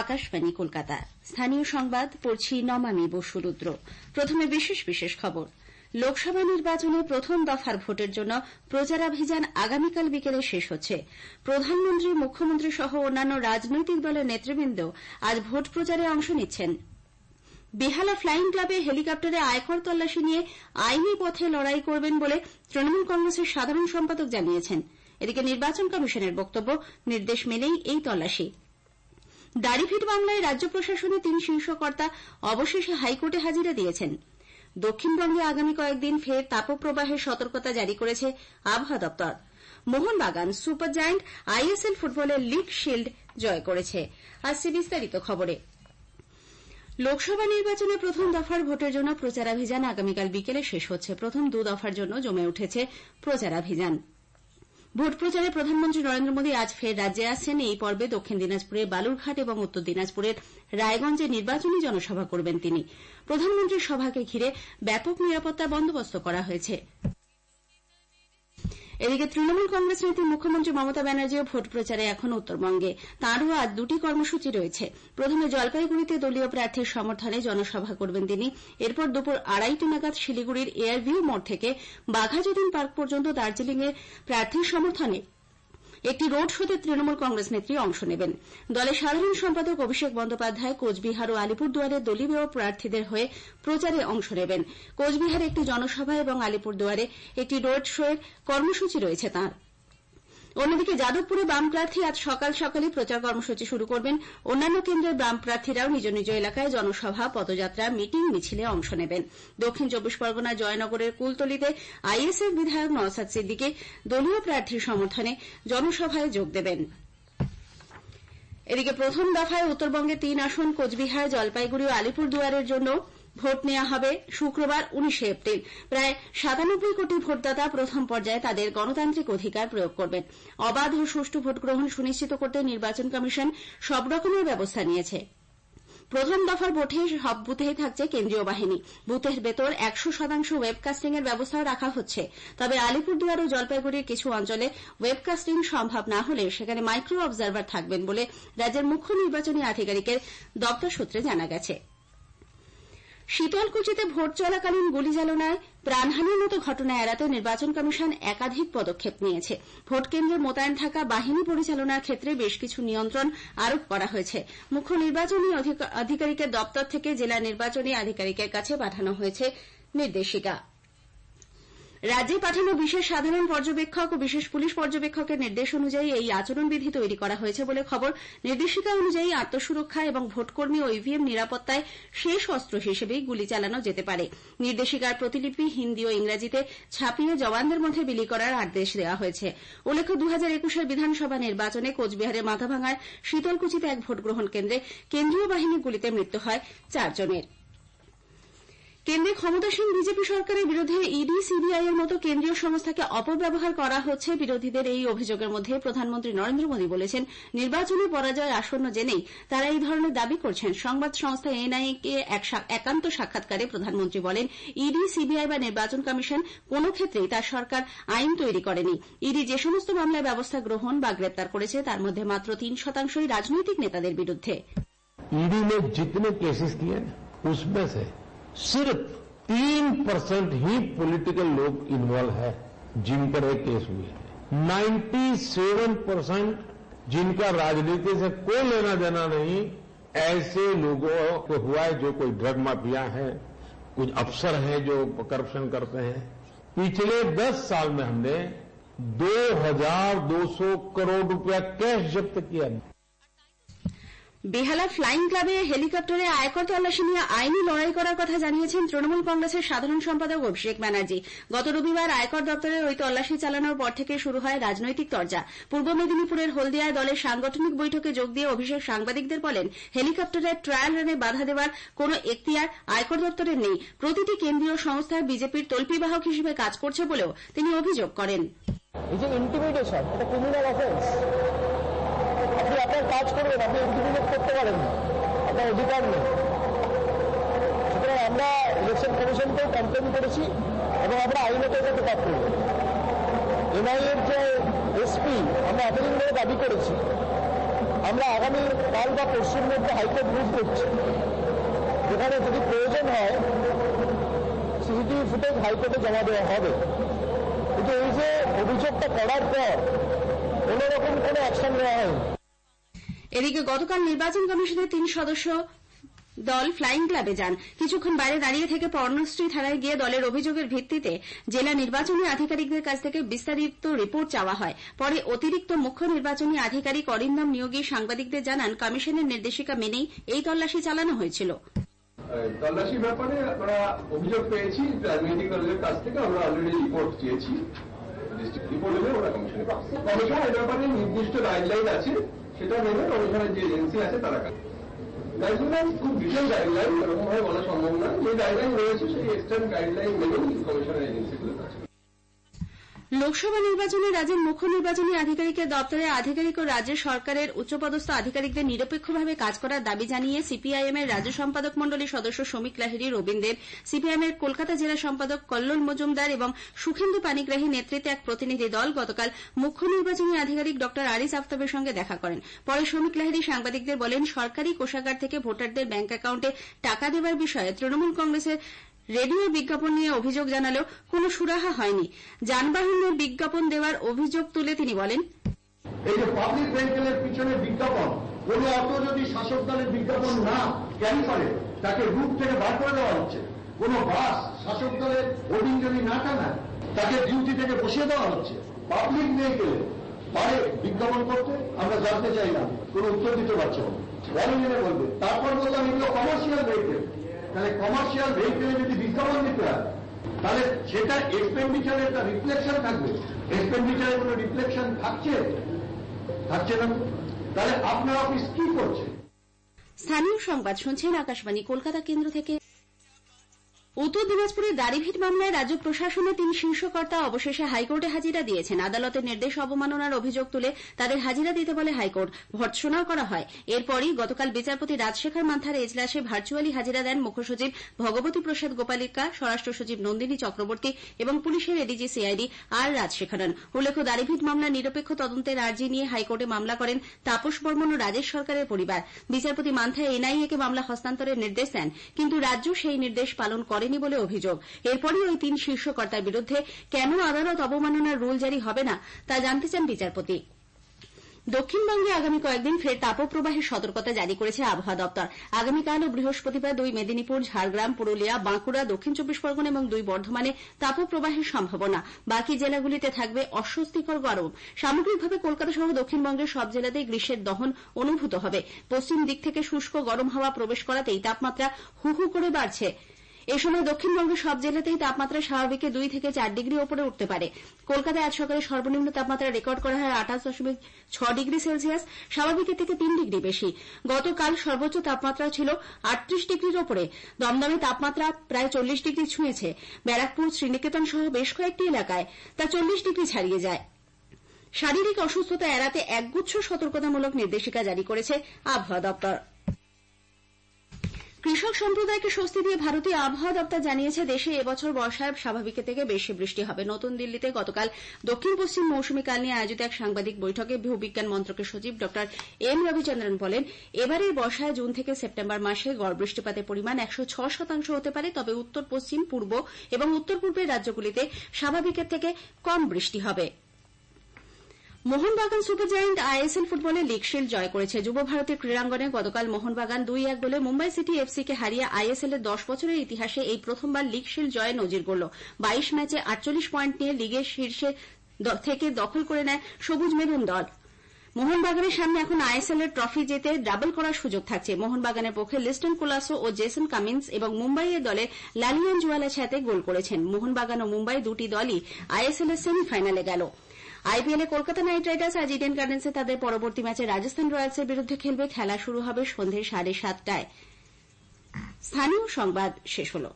আকাশবাণী কলকাতা। স্থানীয় সংবাদ পড়ছি নমামি বসুরুদ্র। প্রথমে বিশেষ খবর। লোকসভা নির্বাচনে প্রথম দফার ভোটের জন্য প্রচারাভিযান আগামীকাল বিকেলে শেষ হচ্ছে। প্রধানমন্ত্রী, মুখ্যমন্ত্রী সহ অন্যান্য রাজনৈতিক দলের নেতৃবৃন্দ আজ ভোট প্রচারে অংশ নিচ্ছেন। বেহালা ফ্লাইং ক্লাবে হেলিকপ্টারে আয়কর তল্লাশি নিয়ে আইনি পথে লড়াই করবেন বলে তৃণমূল কংগ্রেসের সাধারণ সম্পাদক জানিয়েছেন। এদিকে নির্বাচন কমিশনের বক্তব্য, নির্দেশ মেনেই এই তল্লাশি। দাড়িভিট মামলায় রাজ্য প্রশাসনের 3 শীর্ষ কর্তা অবশেষে হাইকোর্টে হাজিরা দিয়েছেন। দক্ষিণবঙ্গে আগামী কয়েকদিন ফের তাপপ্রবাহের সতর্কতা জারি করেছে আবহাওয়া দপ্তর। মোহনবাগান সুপার জায়ান্ট আইএসএল ফুটবলের লিগ শিল্ড জয় করেছে। আসছে বিস্তারিত খবরে। লোকসভা নির্বাচনে প্রথম দফার ভোটের জন্য প্রচারাভিযান আগামীকাল বিকেলে শেষ হচ্ছে। প্রথম 2 দফার জন্য জমে উঠেছে প্রচারাভিযান। ভোট প্রচারে প্রধানমন্ত্রী নরেন্দ্র মোদী আজ ফের রাজ্যে আসছেন। এই পর্বে দক্ষিণ দিনাজপুরের বালুরঘাট এবং উত্তর দিনাজপুরের রায়গঞ্জে নির্বাচনী জনসভা করবেন তিনি। প্রধানমন্ত্রীর সভাকে ঘিরে ব্যাপক নিরাপত্তা বন্দোবস্ত করা হয়েছে। এদিকে তৃণমূল কংগ্রেস নেত্রী মুখ্যমন্ত্রী মমতা ব্যানার্জিও ভোট প্রচারে এখন উত্তরবঙ্গে। তাঁরও আজ 2টি কর্মসূচি রয়েছে। প্রথমে জলপাইগুড়িতে দলীয় প্রার্থীর সমর্থনে জনসভা করবেন তিনি। এরপর দুপুর 2:30 নাগাদ শিলিগুড়ির এয়ারভিউ মোড় থেকে বাঘাযতীন পার্ক পর্যন্ত দার্জিলিংয়ে প্রার্থীর সমর্থনে একটি রোড শোতে তৃণমূল কংগ্রেস নেত্রী অংশ নেবেন। দলের সাধারণ সম্পাদক অভিষেক বন্দ্যোপাধ্যায় কোচবিহার ও আলিপুরদুয়ারে দলীয় প্রার্থীদের হয়ে প্রচারে অংশ নেবেন। কোচবিহারে একটি জনসভা এবং আলিপুরদুয়ারে একটি রোড শোয়ের কর্মসূচি রয়েছে তাঁর। অন্যদিকে যাদবপুরে বাম প্রার্থী আজ সকাল সকালই প্রচার কর্মসূচি শুরু করবেন। অন্যান্য কেন্দ্রের বাম প্রার্থীরাও নিজ নিজ এলাকায় জনসভা, পদযাত্রা, মিটিং, মিছিলে অংশ নেবেন। দক্ষিণ 24 পরগনার জয়নগরের কুলতলিতে আইএসএফ বিধায়ক নওশাদ সিদ্দিকী দলীয় প্রার্থীর সমর্থনে জনসভায় যোগ দেবেন। এদিকে প্রথম দফায় উত্তরবঙ্গে 3 আসন কোচবিহার, জলপাইগুড়ি ও আলিপুরদুয়ারের জন্য ভোট নেওয়া হবে শুক্রবার 19 এপ্রিল। প্রায় 97 কোটি ভোটদাতা প্রথম পর্যায়ে তাদের গণতান্ত্রিক অধিকার প্রয়োগ করবেন। অবাধ ও সুষ্ঠু ভোট গ্রহণ সুনিশ্চিত করতে নির্বাচন কমিশন সব রকমের ব্যবস্থা নিয়েছে। প্রথম দফার ভোটে সব বুথেই থাকছে কেন্দ্রীয় বাহিনী। বুথের ভেতর 100% ওয়েবকাস্টিং এর ব্যবস্থাও রাখা হচ্ছে। তবে আলিপুরদুয়ার ও জলপাইগুড়ির কিছু অঞ্চলে ওয়েবকাস্টিং সম্ভব না হলে সেখানে মাইক্রো অবজারভার থাকবেন বলে রাজ্যের মুখ্য নির্বাচনী আধিকারিকের দপ্তর সূত্রে জানা গেছে। শীতলকুচিতে ভোট চলাকালীন গুলি চালনায়, প্রাণহানির মতো ঘটনা এড়াতে নির্বাচন কমিশন একাধিক পদক্ষেপ নিয়েছে। ভোট কেন্দ্রে মোতায়েন থাকা বাহিনী পরিচালনার ক্ষেত্রে বেশ কিছু নিয়ন্ত্রণ আরোপ করা হয়েছে। মুখ্য নির্বাচনী আধিকারিকের দপ্তর থেকে জেলা নির্বাচনী আধিকারিকের কাছে পাঠানো হয়েছে নির্দেশিকা। রাজ্যে পাঠানো বিশেষ সাধারণ পর্যবেক্ষক ও বিশেষ পুলিশ পর্যবেক্ষকের নির্দেশ অনুযায়ী এই আচরণবিধি তৈরি করা হয়েছে বলে খবর। নির্দেশিকা অনুযায়ী আত্মসুরক্ষা এবং ভোটকর্মী ও ইভিএম নিরাপত্তায় শেষ অস্ত্র হিসেবেই গুলি চালানো যেতে পারে। নির্দেশিকার প্রতিলিপি হিন্দি ও ইংরেজিতে ছাপিয়ে জওয়ানদের মধ্যে বিলি করার আদেশ দেওয়া হয়েছে। উল্লেখ্য, 2021 বিধানসভা নির্বাচনে কোচবিহারের মাথাভাঙার শীতলকুচিতে এক ভোটগ্রহণ কেন্দ্রে কেন্দ্রীয় বাহিনীর গুলিতে মৃত্যু হয় 4 জনের। কেন্দ্রে ক্ষমতাসীন বিজেপি সরকারের বিরুদ্ধে ইডি, সিবিআই এর মতো কেন্দ্রীয় সংস্থাকে অপব্যবহার করা হচ্ছে। বিরোধীদের এই অভিযোগের মধ্যে প্রধানমন্ত্রী নরেন্দ্র মোদী বলেছেন, নির্বাচনী পরাজয় আসন্ন জেনেই তারা এই ধরনের দাবি করছেন। সংবাদ সংস্থা এনআইকে একান্ত সাক্ষাৎকারে প্রধানমন্ত্রী বলেন, ইডি, সিবিআই বা নির্বাচন কমিশন কোন ক্ষেত্রেই তার সরকার আইন তৈরি করেনি। ইডি যে সমস্ত মামলায় ব্যবস্থা গ্রহণ বা গ্রেপ্তার করেছে তার মধ্যে মাত্র 3% রাজনৈতিক নেতাদের বিরুদ্ধে। ईडी ने जितने केसेस किए उसमें से सिर्फ 3% ही पॉलिटिकल लोग इन्वॉल्व है जिन पर एक केस हुए हैं। 97% जिनका राजनीति से कोई लेना देना नहीं, ऐसे लोगों को हुआ है जो कोई ड्रग माफिया है, कुछ अफसर हैं जो करप्शन करते हैं। पिछले 10 साल में हमने 2200 करोड़ रुपया कैश जब्त किया। বেহালা ফ্লাইং ক্লাবে হেলিকপ্টারে আয়কর তল্লাশি নিয়ে আইনি লড়াই করার কথা জানিয়েছেন তৃণমূল কংগ্রেসের সাধারণ সম্পাদক অভিষেক ব্যানার্জি। গত রবিবার আয়কর দপ্তরের ওই তল্লাশি চালানোর পর থেকে শুরু হয় রাজনৈতিক তরজা। পূর্ব মেদিনীপুরের হলদিয়ায় দলের সাংগঠনিক বৈঠকে যোগ দিয়ে অভিষেক সাংবাদিকদের বলেন, হেলিকপ্টারের ট্রায়াল রানে বাধা দেওয়ার কোন এখতিয়ার আয়কর দপ্তরের নেই। প্রতিটি কেন্দ্রীয় সংস্থা বিজেপির তল্পিবাহক হিসেবে কাজ করছে বলেও তিনি অভিযোগ করেন। এই যে ইন্টিমিডেশন, এটা ক্রিমিনাল অফেন্স। আপনি আপনার কাজ করবেন, আপনি ইন্টিমিডেট করতে পারেন না, আপনার অধিকার নেই। সুতরাং আমরা ইলেকশন কমিশনকেও কমপ্লেন করেছি এবং আমরা আইনত এটাকে কাজ করব। এনআইএর যে এসপি আমরা এতদিন ধরে দাবি করেছি আমরা আগামী কাল বা পরশুর মধ্যে হাইকোর্ট মুভ করছি, যেখানে যদি প্রয়োজন হয় সিসিটিভি ফুটেজ হাইকোর্টে জমা দেওয়া হবে। কিন্তু এই যে অভিযোগটা করার পর কোনোরকম কোনো অ্যাকশন নেওয়া হয়নি। এদিকে গতকাল নির্বাচন কমিশনের 3 সদস্য দল ফ্লাইং ক্লাবে যান। কিছুক্ষণ বাইরে দাঁড়িয়ে থেকে পর্ণশ্রী থানায় গিয়ে দলের অভিযোগের ভিত্তিতে জেলা নির্বাচনী আধিকারিকদের কাছ থেকে বিস্তারিত রিপোর্ট চাওয়া হয়। পরে অতিরিক্ত মুখ্য নির্বাচনী আধিকারিক অরিন্দম নিয়োগী সাংবাদিকদের জানান, কমিশনের নির্দেশিকা মেনেই এই তল্লাশি চালানো হয়েছিল। তল্লাশির ব্যাপারে আমরা অভিযোগ পেয়েছি রাজনৈতিক দলের কাছ থেকে, আমরা অলরেডি রিপোর্ট চেয়েছি, রিপোর্ট এলে ওরা কমিশনে কমিশন এর ব্যাপারে নির্দিষ্ট গাইডলাইন আছে, সেটা মেনে কমিশনের যে এজেন্সি আছে তারা কাজ। গাইডলাইন খুব বিশেষ গাইডলাইন এরকম ভাবে বলা সম্ভব না, যে গাইডলাইন রয়েছে সেই এক্সটার্ন গাইডলাইন মেনেই কমিশনের এজেন্সিগুলো কাজ করে। লোকসভা নির্বাচনে রাজ্যের মুখ্য নির্বাচনী আধিকারিকের দপ্তরে আধিকারিক ও রাজ্য সরকারের উচ্চপদস্থ আধিকারিকদের নিরপেক্ষভাবে কাজ করার দাবি জানিয়ে সিপিআইএম এর রাজ্য সম্পাদক মণ্ডলীর সদস্য শ্রমিক লাহিড়ী, রবীন্দ্র, সিপিআইএম এর কলকাতা জেলা সম্পাদক কল্লোল মজুমদার এবং সুখেন্দু পানিগ্রাহী নেতৃত্বে এক প্রতিনিধি দল গতকাল মুখ্য নির্বাচনী আধিকারিক ড আরিজ আফতাবের সঙ্গে দেখা করেন। পরে শ্রমিক লাহিড়ী সাংবাদিকদের বলেন, সরকারি কোষাগার থেকে ভোটারদের ব্যাংক অ্যাকাউন্টে টাকা দেওয়ার বিষয়ে তৃণমূল কংগ্রেসের রেডিও বিজ্ঞাপন নিয়ে অভিযোগ জানালেও কোনো সুরাহা হয়নি। যানবাহনের বিজ্ঞাপন দেওয়ার অভিযোগ তুলে তিনি বলেন, এই যে পাবলিক ভেহিকেলের পিছনে বিজ্ঞাপন, কোন অটো যদি শাসক দলের বিজ্ঞাপন না ক্যারি করে তাকে রুট থেকে বার করে দেওয়া হচ্ছে। কোন বাস শাসক দলের হোর্ডিং যদি না টানায় তাকে ডিউটি থেকে বসিয়ে দেওয়া হচ্ছে। পাবলিক ভেহিকেলে পারে বিজ্ঞাপন করতে আমরা জানতে চাইলাম, কোন উত্তর দিতে পারছে না, বলবে। তারপর বললাম এগুলো কমার্শিয়াল ভেহিকেল, তাহলে কমার্শিয়াল ভেহিকেলে যদি বিজ্ঞাপন দিতে হয় তাহলে সেটা এক্সপেন্ডিচারের একটা রিফ্লেকশন থাকবে। এক্সপেন্ডিচারের কোনো রিফ্লেকশন থাকছে না, তাহলে আপনার অফিস কি করছে? স্থানীয় সংবাদ শুনছেন আকাশবাণী কলকাতা কেন্দ্র থেকে। উত্তর দিনাজপুরের দাড়িভিট মামলায় রাজ্য প্রশাসনের 3 শীর্ষকর্তা অবশেষে হাইকোর্টে হাজিরা দিয়েছেন। আদালতের নির্দেশ অবমাননার অভিযোগ তুলে তাদের হাজিরা দিতে বলে হাইকোর্ট। ভর্ৎসনাও করা হয়। এরপরই গতকাল বিচারপতি রাজশেখর মান্থার এজলাসে ভার্চুয়ালি হাজিরা দেন মুখ্য সচিব ভগবতী প্রসাদ গোপালিকা, স্বরাষ্ট্র সচিব নন্দিনী চক্রবর্তী এবং পুলিশের এডিজি সিআইডি আর রাজশেখরন। উল্লেখ্য, দাড়িভিট মামলার নিরপেক্ষ তদন্তের আর্জি নিয়ে হাইকোর্টে মামলা করেন তাপস বর্মন ও রাজেশ সরকারের পরিবার। বিচারপতি মান্থা এনআইএ কে মামলা হস্তান্তরের নির্দেশ দেন, কিন্তু রাজ্য সেই নির্দেশ পালন করেনি বলে অভিযোগ। এরপরই ওই 3 শীর্ষকর্তার বিরুদ্ধে কেন আদালত অবমাননার রুল জারি হবে না তা জানতে চান বিচারপতি। দক্ষিণবঙ্গে আগামী কয়েকদিন ফের তাপপ্রবাহের সতর্কতা জারি করেছে আবহাওয়া দপ্তর। আগামীকাল ও বৃহস্পতিবার 2 মেদিনীপুর, ঝাড়গ্রাম, পুরুলিয়া, বাঁকুড়া, দক্ষিণ 24 পরগনা এবং 2 বর্ধমানে তাপপ্রবাহের সম্ভাবনা। বাকি জেলাগুলিতে থাকবে অস্বস্তিকর গরম। সামগ্রিকভাবে কলকাতা সহ দক্ষিণবঙ্গের সব জেলাতেই গ্রীষ্মের দহন অনুভূত হবে। পশ্চিম দিক থেকে শুষ্ক গরম হাওয়া প্রবেশ করাতেই তাপমাত্রা হু হু করে বাড়ছে। এ সময় দক্ষিণবঙ্গের সব জেলাতেই তাপমাত্রা স্বাভাবিকের 2 থেকে 4 ডিগ্রি ওপরে উঠতে পারে। কলকাতায় আজ সকালে সর্বনিম্ন তাপমাত্রা রেকর্ড করা হয় 28.6 ডিগ্রি সেলসিয়াস, স্বাভাবিকের থেকে 3 ডিগ্রি বেশি। গতকাল সর্বোচ্চ তাপমাত্রা ছিল 38 ডিগ্রির ওপরে। দমদমে তাপমাত্রা প্রায় 40 ডিগ্রি ছুঁয়েছে। ব্যারাকপুর, শ্রীনিকেতন সহ বেশ কয়েকটি এলাকায় তা 40 ডিগ্রি ছাড়িয়ে যায়। শারীরিক অসুস্থতা এড়াতে একগুচ্ছ সতর্কতামূলক নির্দেশিকা জারি করেছে আবহাওয়া দপ্তর। কৃষক সম্প্রদায়কে স্বস্তি দিয়ে ভারতীয় আবহাওয়া দপ্তর জানিয়েছে, দেশে এবছর বর্ষায় স্বাভাবিকের থেকে বেশি বৃষ্টি হবে। নতুন দিল্লিতে গতকাল দক্ষিণ পশ্চিম মৌসুমী কাল নিয়ে আয়োজিত এক সাংবাদিক বৈঠকে ভূবিজ্ঞান মন্ত্রকের সচিব ড এম রবিচন্দ্রন বলেন, এবারের বর্ষায় জুন থেকে সেপ্টেম্বর মাসে গড় বৃষ্টিপাতের পরিমাণ 106% হতে পারে। তবে উত্তর পশ্চিম, পূর্ব এবং উত্তর পূর্বের রাজ্যগুলিতে স্বাভাবিকের থেকে কম বৃষ্টি হবে। মোহনবাগান সুপার জায়ান্ট আইএসএল ফুটবলে লিগ শিল্ড জয় করেছে। যুব ভারতীর ক্রীড়াঙ্গনে গতকাল মোহনবাগান 2-1 গোলে মুম্বাই সিটি এফসি কে হারিয়ে আইএসএল এর 10 বছরের ইতিহাসে এই প্রথমবার লিগ শিল্ড জয়ে নজির গড়ল। 22 ম্যাচে 48 পয়েন্ট নিয়ে লিগের শীর্ষে থেকে দখল করে নেয় সবুজ মেরুন দল। মোহনবাগানের সামনে এখন আইএসএল এর ট্রফি জেতে ডাবল করার সুযোগ থাকছে। মোহনবাগানের পক্ষে লিস্টন কোলাসো ও জেসন কামিন্স এবং মুম্বাইয়ের দলে লালিয়ান জুয়ালাছাতে গোল করেছেন। মোহনবাগান ও মুম্বাই দুটি দলই আইএসএল এর সেমিফাইনালে গেল। আইপিএলে কলকাতা নাইট রাইডার্স আজ ইডেন গার্ডেন্সে তাদের পরবর্তী ম্যাচে রাজস্থান রয়্যালসের বিরুদ্ধে খেলবে। খেলা শুরু হবে সন্ধ্যে 7:30টায়। স্থানীয় সংবাদ শেষ হলো।